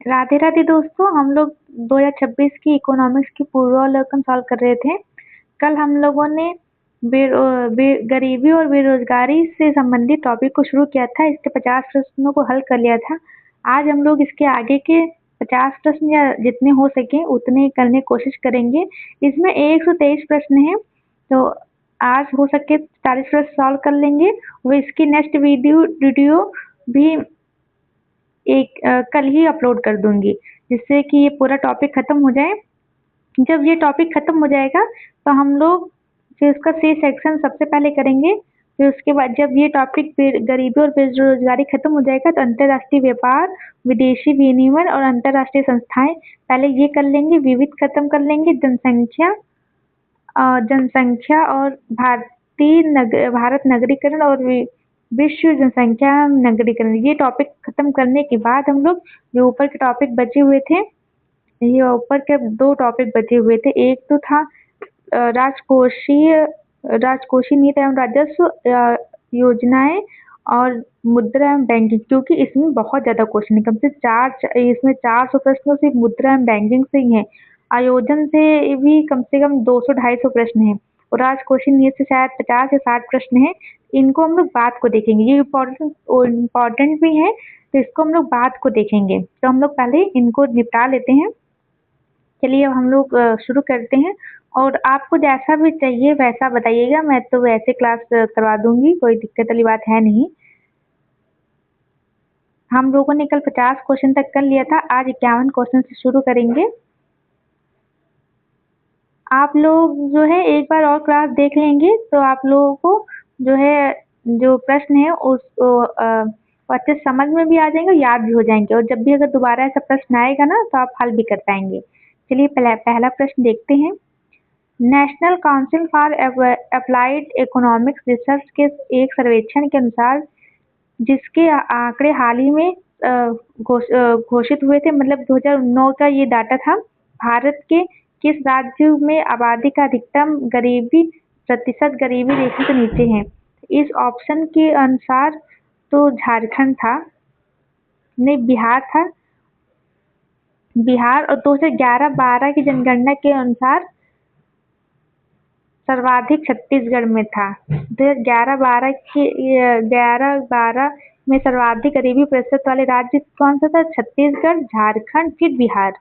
राधे राधे दोस्तों, हम लोग 2026 की इकोनॉमिक्स की पूर्वावलोकन सॉल्व कर रहे थे। कल हम लोगों ने गरीबी और बेरोजगारी से संबंधित टॉपिक को शुरू किया था। इसके 50 प्रश्नों को हल कर लिया था। आज हम लोग इसके आगे के 50 प्रश्न या जितने हो सके उतने करने की कोशिश करेंगे। इसमें 123 प्रश्न हैं, तो आज हो सके 40 प्रश्न सॉल्व कर लेंगे। वो इसकी नेक्स्ट वीडियो भी कल ही अपलोड कर दूंगी, जिससे कि ये पूरा टॉपिक खत्म हो जाए। जब ये टॉपिक खत्म हो जाएगा तो हम लोग फिर उसका सी सेक्शन सबसे पहले करेंगे। फिर उसके बाद जब ये टॉपिक गरीबी और बेरोजगारी खत्म हो जाएगा तो अंतर्राष्ट्रीय व्यापार, विदेशी विनिमय और अंतर्राष्ट्रीय संस्थाएं पहले ये कर लेंगे। विविध खत्म कर लेंगे। जनसंख्या और भारत नगरीकरण और विश्व जनसंख्या नगरीकरण, ये टॉपिक खत्म करने के बाद हम लोग जो ऊपर के टॉपिक बचे हुए थे, ये ऊपर के 2 टॉपिक बचे हुए थे। एक तो था राजकोषीय नीति एवं राजस्व योजनाएं और मुद्रा एवं बैंकिंग, क्योंकि इसमें बहुत ज्यादा क्वेश्चन है। कम से इसमें 400 प्रश्नों सिर्फ मुद्रा एवं बैंकिंग से ही है। आयोजन से भी कम से कम 200-250 प्रश्न है और राजकोषीय नीति से शायद 50 या 60 प्रश्न है। इनको हम लोग बाद को देखेंगे। ये इम्पोर्टेंट भी है, तो इसको हम लोग बाद को देखेंगे। तो हम लोग पहले इनको निपटा लेते हैं। चलिए अब हम लोग शुरू करते हैं, और आपको जैसा भी चाहिए वैसा बताइएगा। मैं तो वैसे क्लास करवा दूंगी, कोई दिक्कत वाली बात है नहीं। हम लोगों ने कल 50 क्वेश्चन तक कर लिया था, आज 51 क्वेश्चन से शुरू करेंगे। आप लोग जो है एक बार और क्लास देख लेंगे तो आप लोगों को जो है जो प्रश्न है उसको अच्छे से समझ में भी आ जाएंगे, याद भी हो जाएंगे, और जब भी अगर दोबारा ऐसा प्रश्न आएगा ना तो आप हल भी कर पाएंगे। चलिए पहला प्रश्न देखते हैं। National council for applied economics research के एक सर्वेक्षण के अनुसार, जिसके आंकड़े हाल ही में घोषित हुए थे, मतलब 2009 का ये डाटा था। भारत के किस राज्य में आबादी का अधिकतम प्रतिशत गरीबी रेखा से नीचे है? इस ऑप्शन के अनुसार तो झारखंड था, नहीं बिहार था। बिहार, और 2011-12 की जनगणना के अनुसार सर्वाधिक छत्तीसगढ़ में था। 2011-12 में सर्वाधिक गरीबी प्रतिशत वाले राज्य कौन सा था? छत्तीसगढ़, झारखंड, फिर बिहार,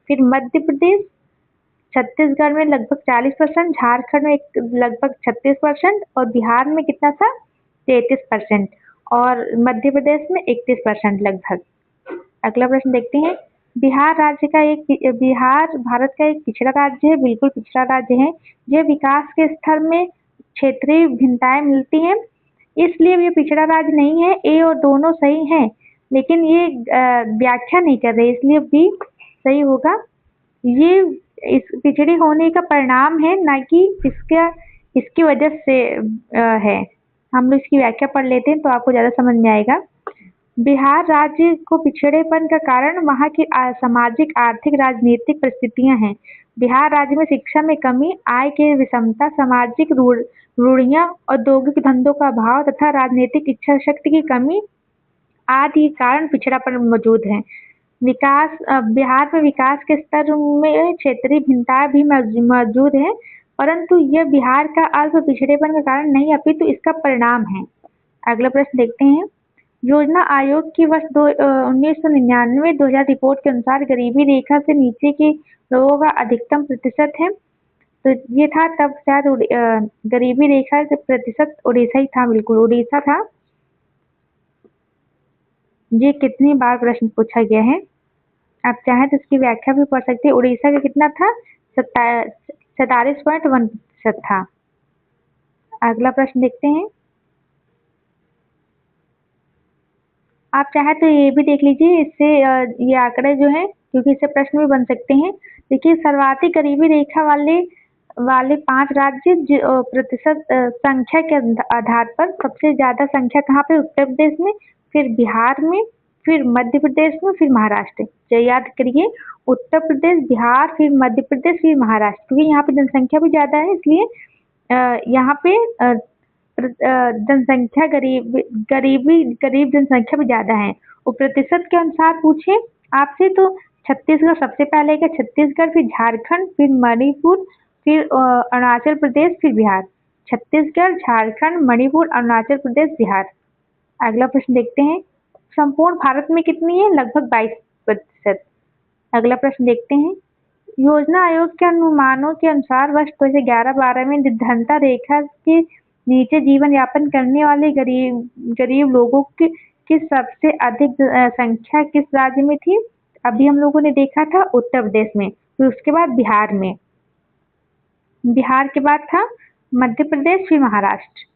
फिर मध्य प्रदेश। छत्तीसगढ़ में लगभग 40%, झारखंड में लगभग 36% और बिहार में कितना था? 33% और मध्य प्रदेश में 31% लगभग। अगला प्रश्न देखते हैं। बिहार भारत का एक पिछड़ा राज्य है, बिल्कुल पिछड़ा राज्य है। यह विकास के स्तर में क्षेत्रीय भिन्नताएं मिलती हैं, इसलिए ये पिछड़ा राज्य नहीं है। ए और दोनों सही हैं, लेकिन ये व्याख्या नहीं कर रहे, इसलिए बी सही होगा। ये इस पिछड़ी होने का परिणाम है, ना कि इसकी वजह से है। हम लोग इसकी व्याख्या पढ़ लेते हैं तो आपको ज्यादा समझ में आएगा। बिहार राज्य को पिछड़ेपन का कारण वहाँ की सामाजिक, आर्थिक, राजनीतिक परिस्थितियां हैं। बिहार राज्य में शिक्षा में कमी, आय की विषमता, सामाजिक रूढ़ियां, औद्योगिक धंधों का अभाव तथा राजनीतिक इच्छा शक्ति की कमी आदि कारण पिछड़ापन मौजूद है। बिहार में विकास के स्तर में क्षेत्रीय भिन्नता भी मौजूद है, परंतु यह बिहार का अल्प पिछड़ेपन का कारण नहीं, अपितु इसका परिणाम है। अगला प्रश्न देखते हैं। योजना आयोग की वर्ष 1999-2000 रिपोर्ट के अनुसार गरीबी रेखा से नीचे के लोगों का अधिकतम प्रतिशत है, तो ये था तब शायद गरीबी रेखा से प्रतिशत उड़ीसा ही था, बिल्कुल उड़ीसा था। ये कितनी बार प्रश्न पूछा गया है, आप चाहें तो इसकी व्याख्या भी पढ़ सकते हैं। उड़ीसा का कितना था? 47.1% था। अगला प्रश्न देखते हैं। आप चाहे तो ये भी देख लीजिए, इससे ये आंकड़े जो है, क्योंकि इससे प्रश्न भी बन सकते हैं। देखिए, सर्वाधिक गरीबी रेखा वाले 5 राज्य प्रतिशत संख्या के आधार पर सबसे ज्यादा संख्या कहाँ पे? उत्तर प्रदेश में, फिर बिहार में, फिर मध्य प्रदेश में, फिर महाराष्ट्र। तो याद करिए, उत्तर प्रदेश, बिहार, फिर मध्य प्रदेश, फिर महाराष्ट्र, क्योंकि यहाँ पे जनसंख्या भी ज्यादा है, इसलिए यहाँ पे जनसंख्या गरीब जनसंख्या भी ज्यादा है। और प्रतिशत के अनुसार पूछे, आपसे तो छत्तीसगढ़ सबसे पहले का, छत्तीसगढ़, फिर झारखंड, फिर मणिपुर, फिर अरुणाचल प्रदेश, फिर बिहार। छत्तीसगढ़, झारखंड, मणिपुर, अरुणाचल प्रदेश, बिहार। अगला प्रश्न देखते हैं, संपूर्ण भारत में कितनी है? लगभग 22%। अगला प्रश्न देखते हैं, योजना आयोग के अनुमानों के अनुसार वर्ष 2011-12 में निर्धनता रेखा के नीचे जीवन यापन करने वाले गरीब गरीब लोगों की सबसे अधिक संख्या किस राज्य में थी? अभी हम लोगों ने देखा था उत्तर प्रदेश में, फिर उसके बाद बिहार में, बिहार के बाद था मध्य प्रदेश, फिर महाराष्ट्र।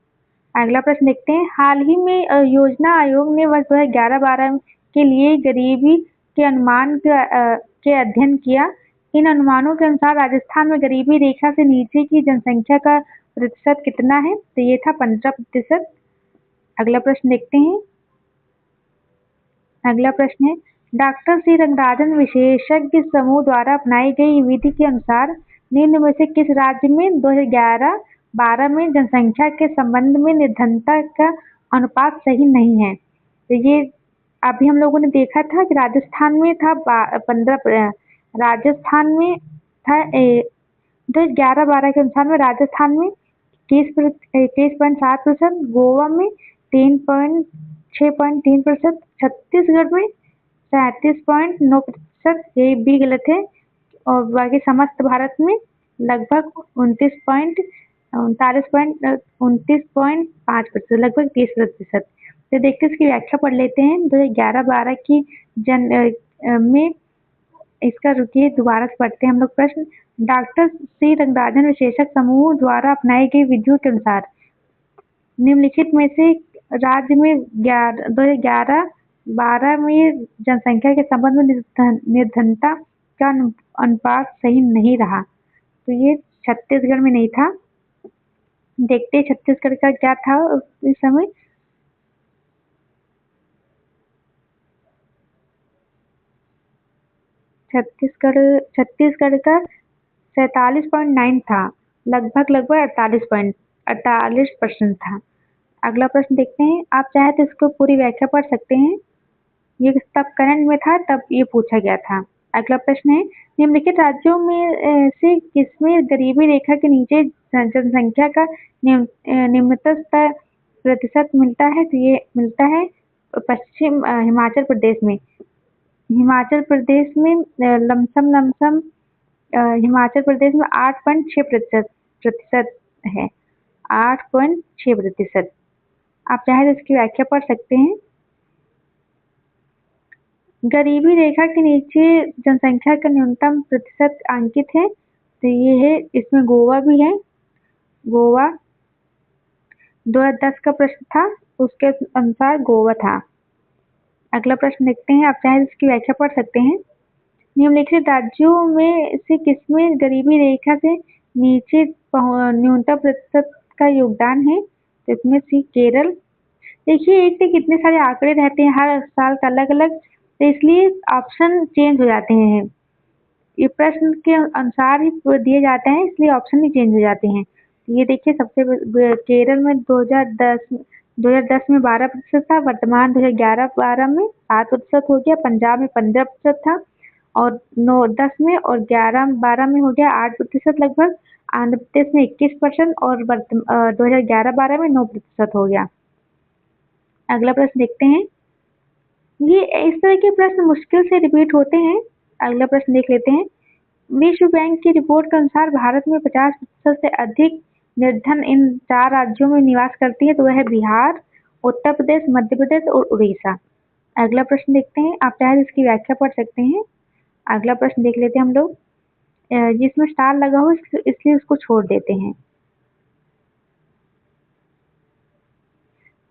अगला प्रश्न देखते हैं, हाल ही में योजना आयोग ने वर्ष 2011-12 के लिए गरीबी के अनुमान के अध्ययन किया। इन अनुमानों के अनुसार राजस्थान में गरीबी रेखा से नीचे की जनसंख्या का प्रतिशत कितना है? तो ये था 15%। अगला प्रश्न देखते हैं, अगला प्रश्न है, डॉक्टर सी रंगराजन विशेषज्ञ समूह द्वारा अपनाई गई विधि के अनुसार निम्न में से किस राज्य में 2011-12 में जनसंख्या के संबंध में निर्धनता का अनुपात सही नहीं है? तो ये अभी हम लोगों ने देखा था कि राजस्थान में था 15, राजस्थान में था 2011-12 के अनुसार में राजस्थान में 21.7%, गोवा में 6.3%, छत्तीसगढ़ में 37.9%, ये भी गलत है, और बाकी समस्त भारत में लगभग 29.5%, लगभग 30%। तो देखते इसकी व्याख्या पढ़ लेते हैं। 2011-12 की में इसका रुकिए दोबारा से पढ़ते हैं हम लोग प्रश्न। डॉक्टर सी रंगराजन विशेषज्ञ समूह द्वारा अपनाई गई विधियों के अनुसार निम्नलिखित में से राज्य में 2011-12 में जनसंख्या के संबंध में निर्धनता का अनुपात सही नहीं रहा? तो ये छत्तीसगढ़ में नहीं था। देखते छत्तीसगढ़ का क्या था इस समय। छत्तीसगढ़ का 47.9 था, लगभग 48% था। अगला प्रश्न देखते हैं, आप चाहे तो इसको पूरी व्याख्या पढ़ सकते हैं, ये तब करंट में था, तब ये पूछा गया था। अगला प्रश्न है, निम्नलिखित राज्यों में से किसमें गरीबी रेखा के नीचे जनसंख्या का निम्नतम प्रतिशत मिलता है? तो ये मिलता है पश्चिम हिमाचल प्रदेश में। हिमाचल प्रदेश में लमसम हिमाचल प्रदेश में 8.6% है, 8.6%। आप चाहे तो इसकी व्याख्या पढ़ सकते हैं। गरीबी रेखा के नीचे जनसंख्या का न्यूनतम प्रतिशत अंकित है, तो ये है, इसमें गोवा भी है। गोवा 2010 का प्रश्न था, उसके अनुसार गोवा था। अगला प्रश्न देखते हैं, आप चाहे इसकी व्याख्या पढ़ सकते हैं। निम्नलिखित राज्यों में से किसमें गरीबी रेखा से नीचे न्यूनतम प्रतिशत का योगदान है? तो इसमें सी केरल। देखिए एक से कितने सारे आंकड़े रहते हैं हर साल का अलग अलग, तो इसलिए ऑप्शन चेंज हो जाते हैं। ये प्रश्न के अनुसार ही दिए जाते हैं, इसलिए ऑप्शन ही चेंज हो जाते हैं। ये देखिए सबसे केरल में 2010 में 12% था, वर्तमान 2011-12 में 7% हो गया। पंजाब में 15% था, और 9-10 में और 11-12 में हो गया 8% लगभग। आंध्र प्रदेश में 21% और 2011-12 में 9% हो गया। अगला प्रश्न देखते हैं, ये इस तरह के प्रश्न मुश्किल से रिपीट होते हैं। अगला प्रश्न देख लेते हैं, विश्व बैंक की रिपोर्ट के अनुसार भारत में 50% से अधिक निर्धन इन 4 राज्यों में निवास करती है, तो वह है बिहार, उत्तर प्रदेश, मध्य प्रदेश और उड़ीसा। अगला प्रश्न देखते हैं, आप चाहे इसकी व्याख्या पढ़ सकते हैं। अगला प्रश्न देख लेते हैं हम लोग, जिसमें स्टार लगा हो इसलिए उसको छोड़ देते हैं।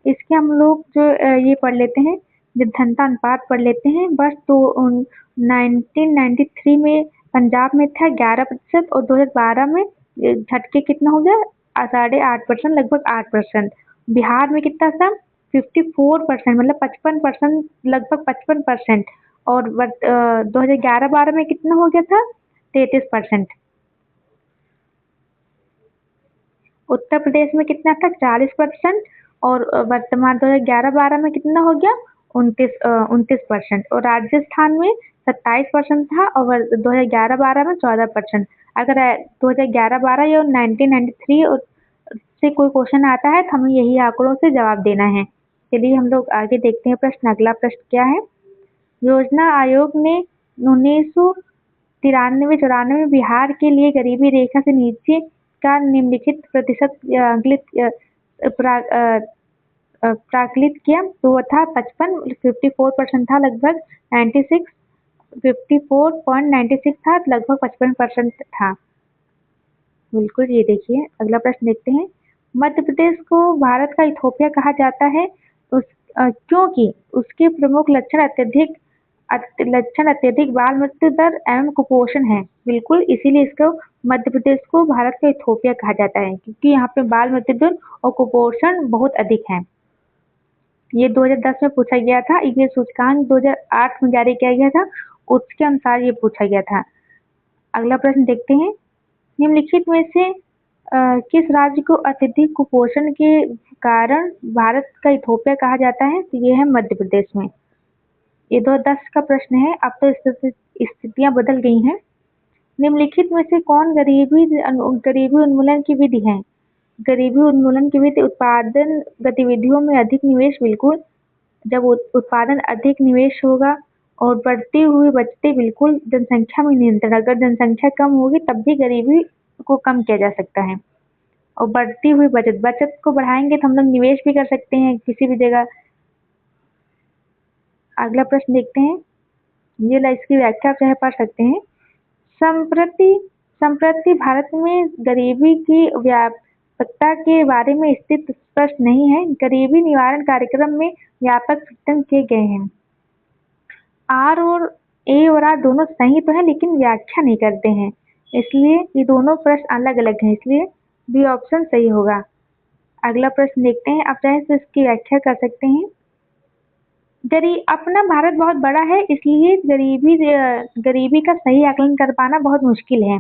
इसके हम लोग जो ये पढ़ लेते हैं, निर्धनता अनुपात पढ़ लेते हैं। वर्ष 1993 में पंजाब में था 11% और 2012 में झटके कितना हो गया 8.5%, लगभग 8%। बिहार में कितना था 54%, मतलब 55%, लगभग 55%। और 2011-12 में कितना हो गया था 33%। उत्तर प्रदेश में कितना था 40%, और वर्तमान 2011-12 में कितना हो गया 29%। और राजस्थान में 27% था और 2011-12 में 14%। अगर 2011-12 या 1993 से कोई क्वेश्चन आता है तो हमें यही आंकड़ों से जवाब देना है। चलिए हम लोग आगे देखते हैं प्रश्न। अगला प्रश्न क्या है? योजना आयोग ने 1993-94 में बिहार के लिए गरीबी रेखा से नीचे का निम्नलिखित प्रतिशत प्राकलित किया, तो वो था 55, 54% था लगभग, 96, 54.96 था लगभग 55% था। बिल्कुल, ये देखिए अगला प्रश्न देखते हैं। मध्य प्रदेश को भारत का इथोपिया कहा जाता है क्योंकि उसके प्रमुख लक्षण अत्यधिक बाल मृत्यु दर एवं कुपोषण है। बिल्कुल, इसीलिए इसको मध्य प्रदेश को भारत का इथोपिया कहा जाता है, क्योंकि यहाँ पे बाल मृत्यु दर और कुपोषण बहुत अधिक है। ये 2010 में पूछा गया था। ये सूचकांक 2008 में जारी किया गया था, उसके अनुसार ये पूछा गया था। अगला प्रश्न देखते हैं। निम्नलिखित में से किस राज्य को अत्यधिक कुपोषण के कारण भारत का इथोपिया कहा जाता है? तो ये है मध्य प्रदेश में। ये 2010 का प्रश्न है, अब तो स्थितियां बदल गई हैं। निम्नलिखित में से कौन गरीबी उन्मूलन की विधि है? गरीबी उन्मूलन की विधि उत्पादन गतिविधियों में अधिक निवेश। बिल्कुल, जब उत्पादन अधिक निवेश होगा और बढ़ती हुई बचती, बिल्कुल जनसंख्या में नियंत्रण। अगर जनसंख्या कम होगी तब भी गरीबी को कम किया जा सकता है। और बढ़ती हुई बचत को बढ़ाएंगे तो हम लोग निवेश भी कर सकते हैं किसी भी जगह। अगला प्रश्न देखते हैं। ये इसकी व्याख्या आप चाहे पढ़ सकते हैं। संप्रति भारत में गरीबी की व्यापकता के बारे में स्थिति स्पष्ट नहीं है। गरीबी निवारण कार्यक्रम में व्यापक प्रयत्न किए गए हैं। आर और ए और आर दोनों सही तो है, लेकिन व्याख्या नहीं करते हैं, इसलिए ये दोनों प्रश्न अलग अलग हैं, इसलिए बी ऑप्शन सही होगा। अगला प्रश्न देखते हैं। आप चाहे तो इसकी व्याख्या कर सकते हैं। अपना भारत बहुत बड़ा है, इसलिए गरीबी का सही आकलन कर पाना बहुत मुश्किल है।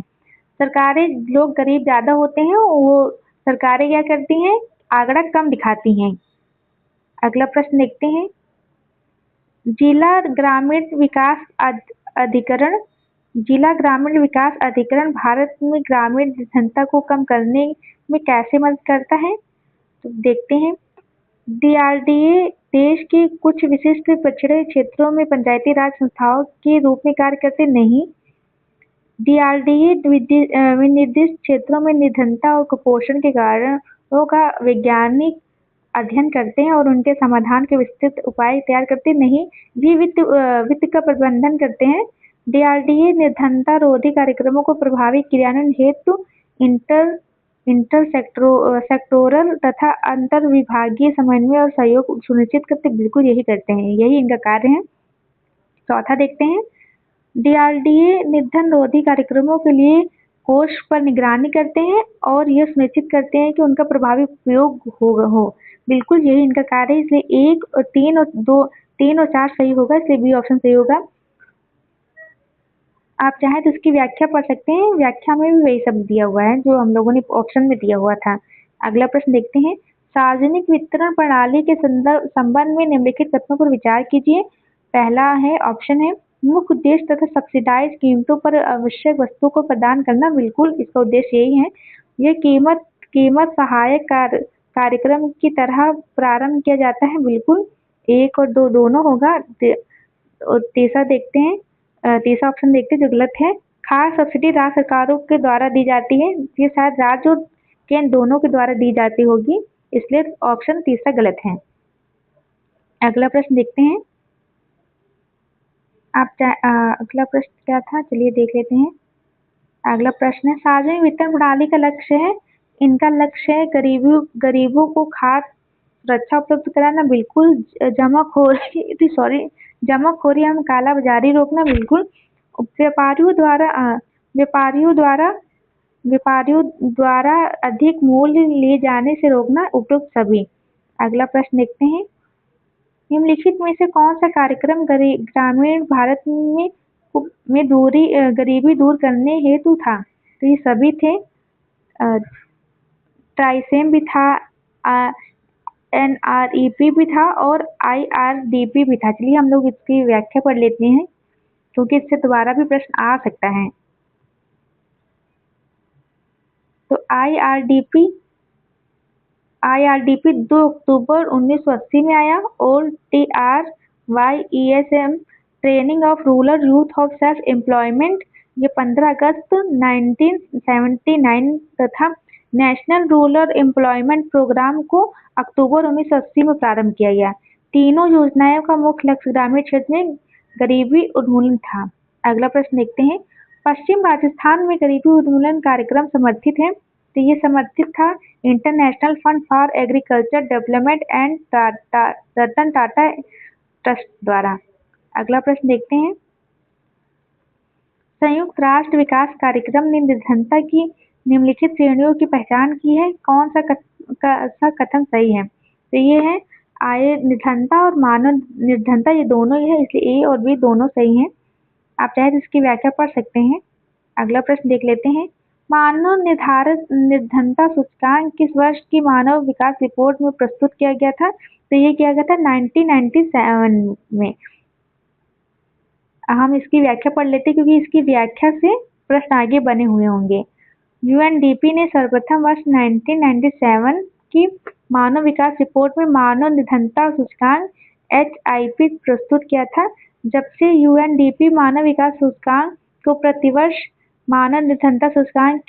लोग गरीब ज्यादा होते हैं, वो सरकारें क्या करती हैं? आंकड़ा कम दिखाती हैं। अगला प्रश्न देखते हैं। जिला ग्रामीण विकास अधिकरण भारत में ग्रामीण जनता को कम करने में कैसे मदद करता है? तो देखते हैं। DRDA देश के कुछ विशिष्ट पिछड़े क्षेत्रों में पंचायती राज संस्थाओं के रूप में कार्य करते नहीं। DRDA विनिर्दिष्ट क्षेत्रों में निर्धनता और कुपोषण के कारणों का वैज्ञानिक अध्ययन करते हैं और उनके समाधान के विस्तृत उपाय तैयार करते नहीं। भी वित्त का प्रबंधन करते हैं। DRDA निर्धनता रोधी कार्यक्रमों को प्रभावी क्रियान्वयन हेतु इंटर सेक्टोरल तथा अंतर विभागीय समन्वय और सहयोग सुनिश्चित करते। बिल्कुल यही करते हैं, यही इनका कार्य है। चौथा देखते हैं। DRDA निर्धन रोधी कार्यक्रमों के लिए कोष पर निगरानी करते हैं और यह सुनिश्चित करते हैं कि उनका प्रभावी उपयोग हो। बिल्कुल यही इनका कार्य है, इसलिए 1 और 3 और 4 सही होगा, इसलिए बी ऑप्शन सही होगा। आप चाहें तो इसकी व्याख्या पढ़ सकते हैं। व्याख्या में भी वही सब दिया हुआ है जो हम लोगों ने ऑप्शन में दिया हुआ था। अगला प्रश्न देखते हैं। सार्वजनिक वितरण प्रणाली के संबंध में निम्नलिखित तथ्यों पर विचार कीजिए। पहला है ऑप्शन है मुख्य उद्देश्य तथा सब्सिडाइज कीमतों पर आवश्यक वस्तुओं को प्रदान करना। बिल्कुल इसका उद्देश्य यही है। यह कीमत सहायक कार्यक्रम की तरह प्रारंभ किया जाता है। बिल्कुल 1 और 2 दोनों होगा। और तीसरा देखते हैं। तीसरा ऑप्शन देखते हैं जो गलत है। खास सब्सिडी राज्य सरकारों के द्वारा दी जाती है। ये शायद राज्य और केंद्र दोनों के द्वारा दी जाती होगी, इसलिए ऑप्शन तीसरा गलत है। अगला प्रश्न देखते हैं। अगला प्रश्न क्या था, चलिए देख लेते हैं। अगला प्रश्न है सार्वजनिक वितरण प्रणाली का लक्ष्य है। इनका लक्ष्य है गरीबों को खाद्य सुरक्षा उपलब्ध कराना। बिल्कुल जमाखोरी एवं काला बाजारी रोकना। बिल्कुल व्यापारियों द्वारा अधिक मूल्य ले जाने से रोकना। उपयुक्त सभी। अगला प्रश्न देखते हैं। निम्नलिखित में से कौन सा कार्यक्रम ग्रामीण भारत में गरीबी दूर करने हेतु था? तो ये सभी थे। ट्राइसेम भी था, NREP भी था और IRDP भी था। चलिए हम लोग इसकी व्याख्या पढ़ लेते हैं। क्योंकि इससे दोबारा भी प्रश्न आ सकता है। तो आईआरडीपी 2 अक्टूबर 1980 में आया और TRYESM training of rural youth of self employment ये 15 अगस्त 1979 तथा नेशनल रूरल एम्प्लॉयमेंट प्रोग्राम को अक्टूबर 1980 में प्रारंभ किया गया। तीनों योजनाओं का मुख्य लक्ष्य ग्रामीण क्षेत्र में गरीबी उन्मूलन था। अगला प्रश्न देखते हैं, पश्चिम राजस्थान में गरीबी उन्मूलन कार्यक्रम समर्थित है। तो ये समर्थित था international fund for agriculture development and Ratan Tata trust द्वारा। अगला प्रश्न देखते हैं, संयुक्त राष्ट्र विकास कार्यक्रम ने निर्धनता की निम्नलिखित श्रेणियों की पहचान की है, कौन सा कथन सही है? तो ये है आय निर्धनता और मानव निर्धनता, ये दोनों ही है, इसलिए ए और बी दोनों सही हैं। आप चाहे तो इसकी व्याख्या पढ़ सकते हैं। अगला प्रश्न देख लेते हैं, मानव निर्धारित निर्धनता सूचकांक किस वर्ष की मानव विकास रिपोर्ट में प्रस्तुत किया गया था? तो ये किया गया था 1997 में। हम इसकी व्याख्या पढ़ लेते हैं क्योंकि इसकी व्याख्या से प्रश्न आगे बने हुए होंगे। यूएनडीपी ने सर्वप्रथम वर्ष 1997 की मानव विकास रिपोर्ट में मानव निर्धनता सूचकांक HIP प्रस्तुत किया था। जब से यूएनडीपी मानव विकास सूचकांक को प्रतिवर्ष मानव निर्धनता सूचकांक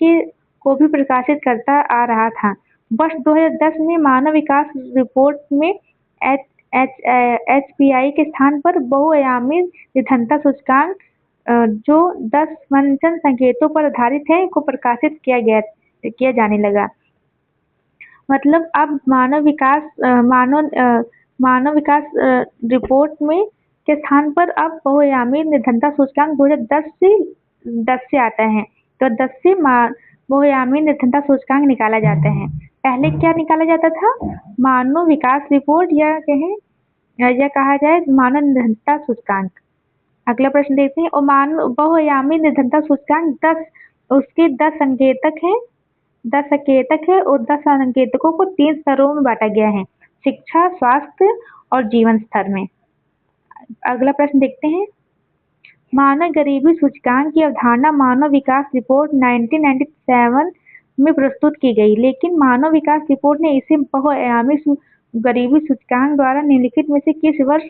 को भी प्रकाशित करता आ रहा था। वर्ष 2010 में मानव विकास रिपोर्ट में HPI के स्थान पर बहुआयामी निर्धनता सूचकांक जो 10 वंचन संकेतों पर आधारित है को प्रकाशित किया जाने लगा। मतलब अब मानव विकास रिपोर्ट में के स्थान पर अब बहुआयामी निर्धनता सूचकांक 2010 से आता है। तो 10 से बहुआयामी निर्धनता सूचकांक निकाला जाता है। पहले क्या निकाला जाता था? मानव विकास रिपोर्ट या कहा जाए मानव निर्धनता सूचकांक। अगला प्रश्न देखते हैं, और बहुआयामी निर्धनता सूचकांक 10 उसके 10 संकेतक है और 10 संकेतकों को 3 स्तरों में बांटा गया है, शिक्षा, स्वास्थ्य और जीवन स्तर में। अगला प्रश्न देखते हैं, मानव गरीबी सूचकांक की अवधारणा मानव विकास रिपोर्ट 1997 में प्रस्तुत की गई, लेकिन मानव विकास रिपोर्ट ने इसे बहुआयामी गरीबी सूचकांक द्वारा निम्नलिखित में से किस वर्ष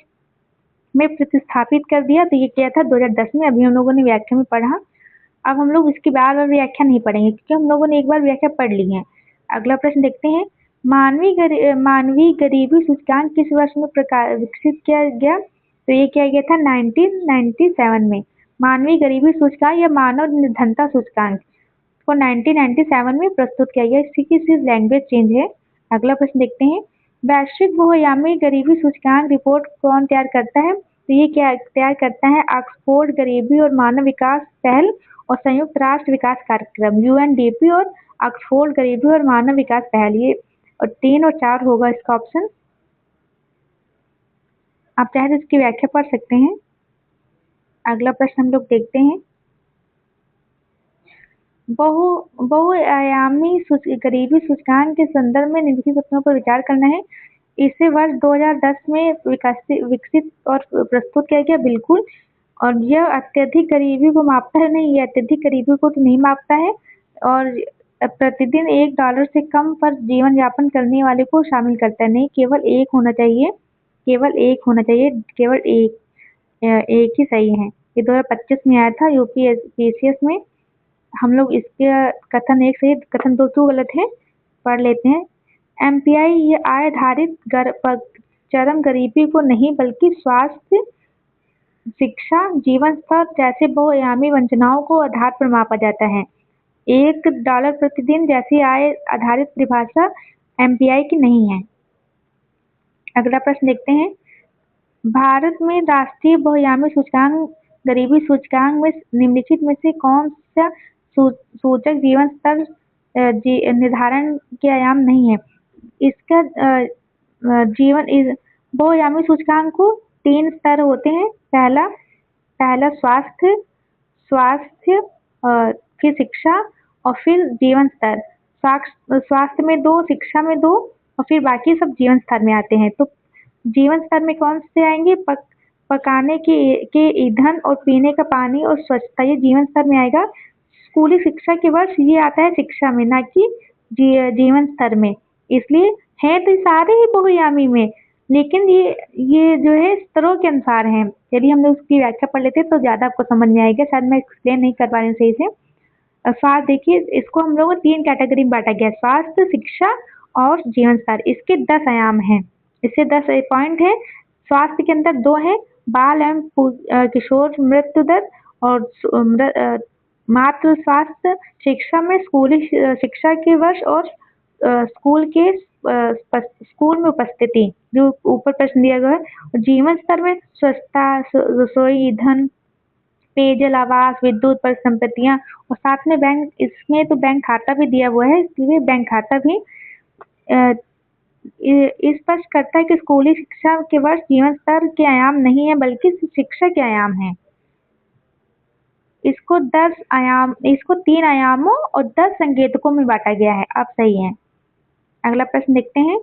में प्रतिस्थापित कर दिया? तो ये किया था 2010 में। अभी हम लोगों ने व्याख्या में पढ़ा, अब हम लोग इसकी बार बार व्याख्या नहीं पढ़ेंगे क्योंकि हम लोगों ने एक बार व्याख्या पढ़ ली है। अगला प्रश्न देखते हैं, मानवीय गरीबी सूचकांक किस वर्ष में विकसित किया गया? तो ये किया गया था 1997 में। मानवीय गरीबी सूचकांक या मानव निर्धनता सूचकांक को 1997 में प्रस्तुत किया गया। इसकी सिर्फ लैंग्वेज चेंज है। अगला प्रश्न देखते हैं, वैश्विक बहुआयामी गरीबी सूचकांक रिपोर्ट कौन तैयार करता है? तो ये क्या तैयार करता है? ऑक्सफोर्ड गरीबी और मानव विकास पहल और संयुक्त राष्ट्र विकास कार्यक्रम UNDP और ऑक्सफोर्ड गरीबी और मानव विकास पहल, ये 3 और 4 होगा इसका ऑप्शन। आप चाहे तो इसकी व्याख्या पढ़ सकते हैं। अगला प्रश्न हम लोग देखते हैं, बहुआयामी गरीबी सूचकांक के संदर्भ में निम्नलिखित तथ्यों पर विचार करना है। इसे वर्ष 2010 में विकसित और प्रस्तुत किया गया, बिल्कुल। और यह अत्यधिक गरीबी को मापता है नहीं, यह अत्यधिक गरीबी को तो नहीं मापता है। और प्रतिदिन $1 से कम पर जीवन यापन करने वाले को शामिल करता है, नहीं, केवल एक होना चाहिए, केवल एक ही सही है। ये 2025 में आया था UPSC में। हम लोग इसके कथन 1 सही, कथन 2 क्यों गलत है पढ़ लेते हैं। MPI ये आय आधारित चरम गरीबी को नहीं बल्कि स्वास्थ्य, शिक्षा, जीवन स्तर जैसे बहुआयामी वंचनाओं को आधार पर मापा जाता है। $1 प्रतिदिन जैसी आय आधारित परिभाषा MPI की नहीं है। अगला प्रश्न देखते हैं, भारत में राष्ट्रीय बहुआयामी सूचकांक गरीबी सूचकांक में निम्नलिखित में से कौन सा सूचक जीवन स्तर निर्धारण के आयाम नहीं है? इसका बहुआयामी सूचकांक को 3 स्तर होते हैं। पहला स्वास्थ्य, फिर शिक्षा और फिर जीवन स्तर। स्वास्थ्य में 2, शिक्षा में 2 और फिर बाकी सब जीवन स्तर में आते हैं। तो जीवन स्तर में कौन से आएंगे? पकाने के ईंधन और पीने का पानी और स्वच्छता, ये जीवन स्तर में आएगा। स्कूली शिक्षा के वर्ष ये आता है शिक्षा में, ना कि जीवन स्तर में। इसलिए है तो सारे ही बहुआयामी में, लेकिन ये जो है स्तरों के अनुसार है। यदि हम लोग उसकी व्याख्या पढ़ लेते तो ज्यादा आपको समझ में आएगा, शायद मैं एक्सप्लेन नहीं कर पा रही हूँ सही से। स्वास्थ्य देखिए, इसको हम लोगों ने 3 कैटेगरी में बांटा गया, स्वास्थ्य, शिक्षा और जीवन स्तर। इसके 10 आयाम हैं, इससे 10 पॉइंट है। स्वास्थ्य के अंदर 2 है, बाल एवं किशोर मृत्यु दर और मातृ स्वास्थ्य। शिक्षा में स्कूली शिक्षा के वर्ष और स्कूल में उपस्थिति, जो ऊपर प्रश्न दिया गया है। जीवन स्तर में स्वच्छता, रसोई, ईंधन, पेयजल, आवास, विद्युत परिसंपत्तियां, और साथ में बैंक। इसमें तो बैंक खाता भी दिया हुआ है, इसलिए बैंक खाता भी स्पष्ट करता है कि स्कूली शिक्षा के वर्ष जीवन स्तर के आयाम नहीं है, बल्कि शिक्षा के आयाम है। इसको 3 आयामों और 10 संकेतकों में बांटा गया है। अब सही है। अगला प्रश्न देखते हैं,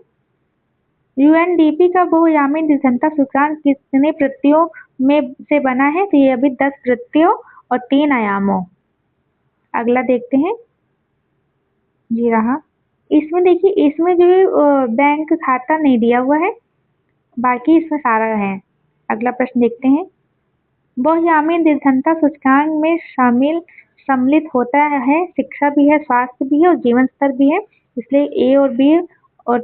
यूएनडीपी का बहुआयामी निर्धनता सूचकांक कितने प्रतियों में से बना है? तो ये अभी 10 प्रतियों और 3 आयामों। अगला देखते हैं, जी रहा। इसमें देखिए, इसमें जो बैंक खाता नहीं दिया हुआ है, बाकी इसमें सारा है। अगला प्रश्न देखते हैं, बहुआयामी निर्धनता सूचकांक में सम्मिलित होता है शिक्षा भी है, स्वास्थ्य भी है और जीवन स्तर भी है, इसलिए ए और बी और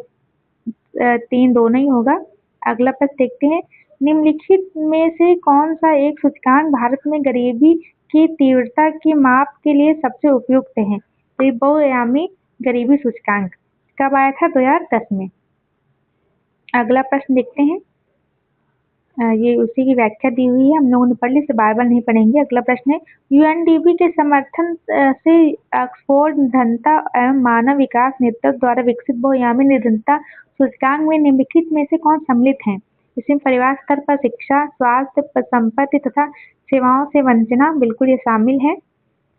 3 दोनों ही होगा। अगला प्रश्न देखते हैं, निम्नलिखित में से कौन सा एक सूचकांक भारत में गरीबी की तीव्रता की माप के लिए सबसे उपयुक्त है? तो ये बहुआयामी गरीबी सूचकांक कब आया था? 2010 में। अगला प्रश्न देखते हैं, ये उसी की व्याख्या दी हुई है, हम लोगों ने पढ़ ली, इसे बार बार नहीं पढ़ेंगे। अगला प्रश्न है, यूएनडीपी के समर्थन से ऑक्सफोर्ड निर्धनता एवं मानव विकास नेतृत्व द्वारा विकसित बहुआयामी निर्धनता सूचकांक में निम्नलिखित में से कौन सम्मिलित है? इसमें परिवार स्तर पर शिक्षा, स्वास्थ्य, संपत्ति तथा सेवाओं से वंचना, बिल्कुल ये शामिल है।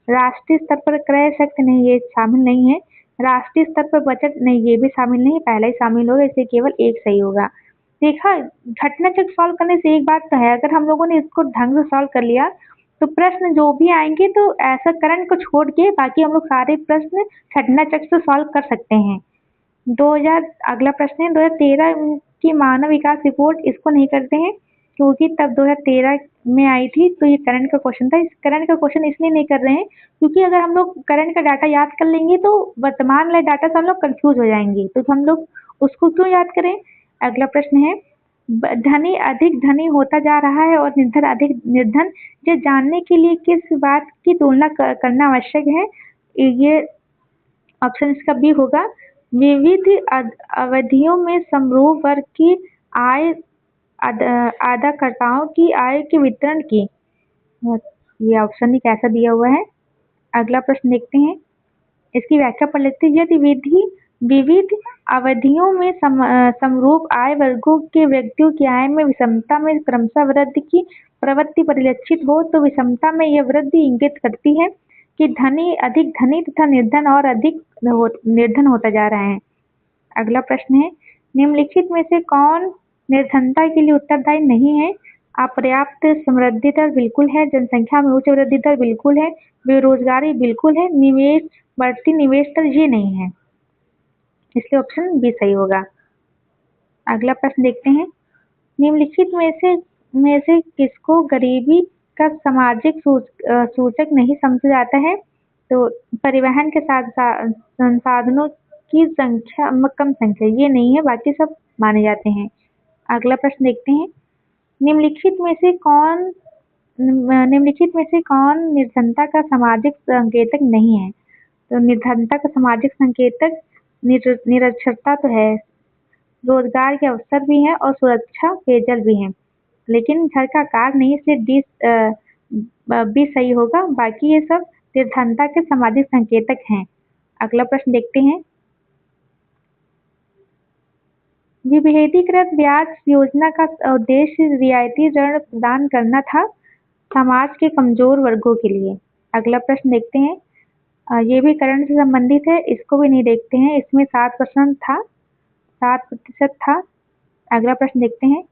राष्ट्रीय स्तर पर क्रय शक्ति, नहीं, ये शामिल नहीं है। राष्ट्रीय स्तर पर बचत, नहीं, ये भी शामिल नहीं, पहले ही शामिल होगा, इसलिए केवल एक सही होगा। देखा, घटना चक्र सॉल्व करने से एक बात तो है, अगर हम लोगों ने इसको ढंग से सॉल्व कर लिया तो प्रश्न जो भी आएंगे तो ऐसा करंट को छोड़ के बाकी हम लोग सारे प्रश्न घटना चक्र से सॉल्व कर सकते हैं। 2000 अगला प्रश्न है, 2013 की मानव विकास रिपोर्ट, इसको नहीं करते हैं क्योंकि तब 2013 में आई थी, तो ये करंट का क्वेश्चन था। इस करंट का क्वेश्चन इसलिए नहीं कर रहे हैं क्योंकि अगर हम लोग करंट का डाटा याद कर लेंगे तो वर्तमान वाले डाटा से हम लोग कंफ्यूज हो जाएंगे, तो हम लोग उसको क्यों याद करें। अगला प्रश्न है, धनी अधिक धनी होता जा रहा है और निर्धन अधिक निर्धन, ये जानने के लिए किस बात की तुलना करना आवश्यक है? ये ऑप्शन इसका बी होगा, विविध अवधियों में समरूप वर्ग की आय अदाकर्ताओं की आय के वितरण की। ये ऑप्शन ही कैसा दिया हुआ है। अगला प्रश्न देखते हैं, इसकी व्याख्या पढ़ लेते हैं, यदि विविध अवधियों में समरूप आय वर्गों के व्यक्तियों की आय में विषमता में क्रमशः वृद्धि की प्रवृत्ति परिलक्षित हो तो विषमता में यह वृद्धि इंगित करती है कि धनी अधिक धनी तथा निर्धन और अधिक निर्धन होता जा रहा है। अगला प्रश्न है, निम्नलिखित में से कौन निर्धनता के लिए उत्तरदायी नहीं है? अपर्याप्त समृद्धि दर बिल्कुल है, जनसंख्या में उच्च वृद्धि दर बिल्कुल है, बेरोजगारी बिल्कुल है, बढ़ती निवेश दर ये नहीं है, इसलिए ऑप्शन बी सही होगा। अगला प्रश्न देखते हैं, निम्नलिखित में से किसको गरीबी का सामाजिक सूचक नहीं समझा जाता है? तो परिवहन के साथ संसाधनों की संख्या, कम संख्या, ये नहीं है, बाकी सब माने जाते हैं। अगला प्रश्न देखते हैं, निम्नलिखित में से कौन निर्धनता का सामाजिक संकेतक नहीं है? तो निर्धनता का सामाजिक संकेतक निरक्षरता तो है, रोजगार के अवसर भी हैं और सुरक्षा, पेयजल भी हैं, लेकिन घर का आकार नहीं, इसलिए बी सही होगा। बाकी ये सब निर्धनता के सामाजिक संकेतक हैं। अगला प्रश्न देखते हैं, विभेदीकृत ब्याज योजना का उद्देश्य रियायती ऋण प्रदान करना था समाज के कमजोर वर्गों के लिए। अगला प्रश्न देखते हैं, ये भी करंट से संबंधित है, इसको भी नहीं देखते हैं, इसमें 7% था, 7% था। अगला प्रश्न देखते हैं,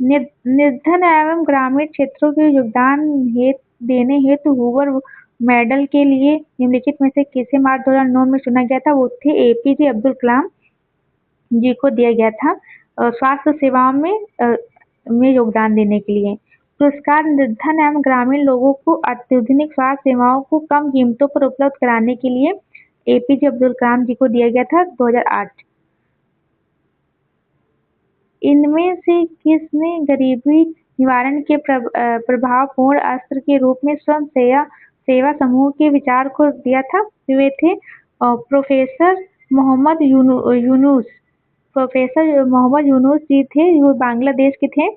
निर्धन एवं ग्रामीण क्षेत्रों के योगदान देने हेतु हूवर मेडल के लिए निम्नलिखित में से किसे मार्च 2009 में चुना गया था? वो थे एपीजे अब्दुल कलाम जी को दिया गया था स्वास्थ्य सेवाओं में योगदान देने के लिए। पुरस्कार निर्धन एवं ग्रामीण लोगों को अत्याधुनिक स्वास्थ्य सेवाओं को कम कीमतों पर उपलब्ध कराने के लिए एपीजे अब्दुल कलाम जी को दिया गया था 2008। इनमें से किसने गरीबी निवारण के प्रभावपूर्ण अस्त्र के रूप में स्वयं सेवा समूह के विचार को दिया था? वे थे प्रोफेसर मोहम्मद यूनुस। प्रोफेसर मोहम्मद यूनुस जी थे, वो बांग्लादेश के थे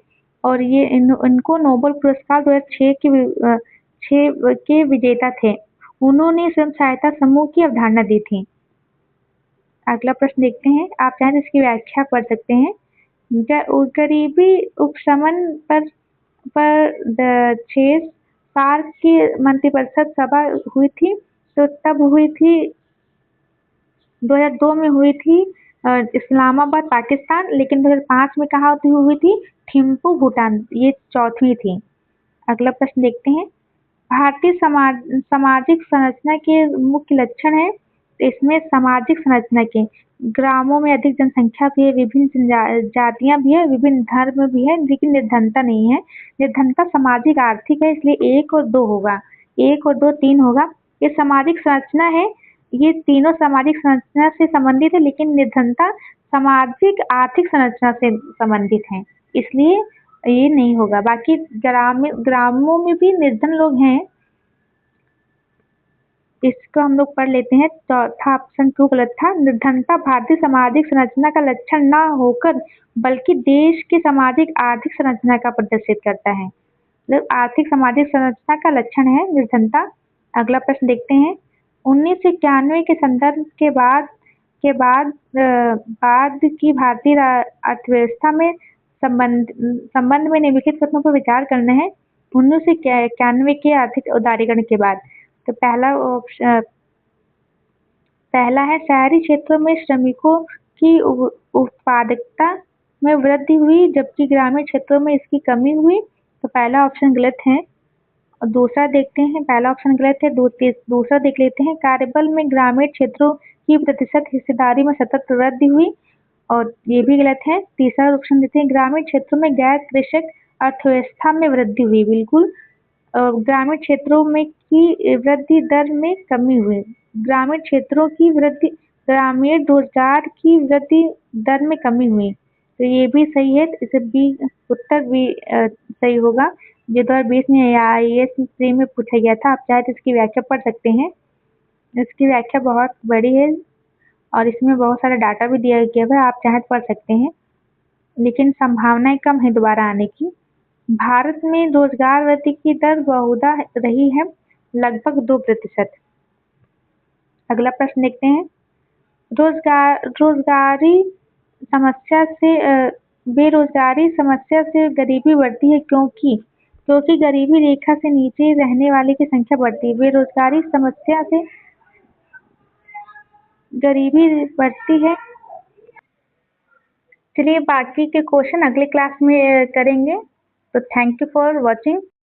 और ये इनको नोबेल पुरस्कार 2006 के विजेता थे। उन्होंने स्वयं सहायता समूह की अवधारणा दी थी। अगला प्रश्न देखते हैं, आप चाहें तो इसकी व्याख्या पढ़ सकते हैं। गरीबी उपशमन पर 6 सार्क की मंत्रिपरिषद सभा हुई थी, तो तब हुई थी 2002 में हुई थी इस्लामाबाद पाकिस्तान, लेकिन 2005 में कहाँ हुई थी? थिम्पू भूटान, ये चौथी थी। अगला प्रश्न देखते हैं, भारतीय सामाजिक संरचना के मुख्य लक्षण है। इसमें सामाजिक संरचना के ग्रामों में अधिक जनसंख्या भी है, विभिन्न जातियां भी है, विभिन्न धर्म भी है, लेकिन निर्धनता नहीं है। निर्धनता सामाजिक आर्थिक है, इसलिए 1 और 2 होगा। 1 और 2 3 होगा। ये सामाजिक संरचना है, ये तीनों सामाजिक संरचना से संबंधित है, लेकिन निर्धनता सामाजिक आर्थिक संरचना से संबंधित है, इसलिए ये नहीं होगा। बाकी ग्रामों में भी निर्धन लोग हैं, इसको हम लोग पढ़ लेते हैं। चौथा ऑप्शन 2 गलत था। निर्धनता भारतीय सामाजिक संरचना का लक्षण न होकर बल्कि देश के सामाजिक आर्थिक संरचना का प्रदर्शित करता है, मतलब आर्थिक सामाजिक संरचना का लक्षण है निर्धनता। अगला प्रश्न देखते हैं, 1991 के संदर्भ के बाद की भारतीय अर्थव्यवस्था में संबंध में निम्नलिखित कथनों पर विचार करना है 1991 के आर्थिक उदारीकरण के बाद। तो पहला है शहरी क्षेत्रों में श्रमिकों की उत्पादकता में वृद्धि हुई जबकि ग्रामीण क्षेत्रों में इसकी कमी हुई, तो पहला ऑप्शन गलत है। और दूसरा देखते हैं, पहला ऑप्शन गलत है। दूसरा देख लेते हैं, कार्यबल में ग्रामीण क्षेत्रों की प्रतिशत हिस्सेदारी में सतत वृद्धि हुई, और ये भी गलत है। तीसरा ऑप्शन देते हैं, ग्रामीण क्षेत्रों में गैर कृषक अर्थव्यवस्था में वृद्धि हुई, बिल्कुल। ग्रामीण क्षेत्रों में की वृद्धि दर में कमी हुई। ग्रामीण क्षेत्रों की वृद्धि, ग्रामीण रोजगार की वृद्धि दर में कमी हुई, तो ये भी सही है। इसे बी उत्तर भी सही होगा। ये 2020 में IAS प्री में पूछा गया था। आप चाहे तो इसकी व्याख्या पढ़ सकते हैं। इसकी व्याख्या बहुत बड़ी है और इसमें बहुत सारा डाटा भी दिया गया है, आप चाहे तो पढ़ सकते हैं, लेकिन संभावनाएं कम है दोबारा आने की। भारत में रोजगार वृद्धि की दर बहुधा रही है लगभग 2%। अगला प्रश्न देखते हैं, बेरोजगारी समस्या से गरीबी बढ़ती है क्योंकि गरीबी रेखा से नीचे रहने वाले की संख्या बढ़ती है। बेरोजगारी समस्या से गरीबी बढ़ती है। चलिए बाकी के क्वेश्चन अगले क्लास में करेंगे। तो थैंक यू फॉर वॉचिंग।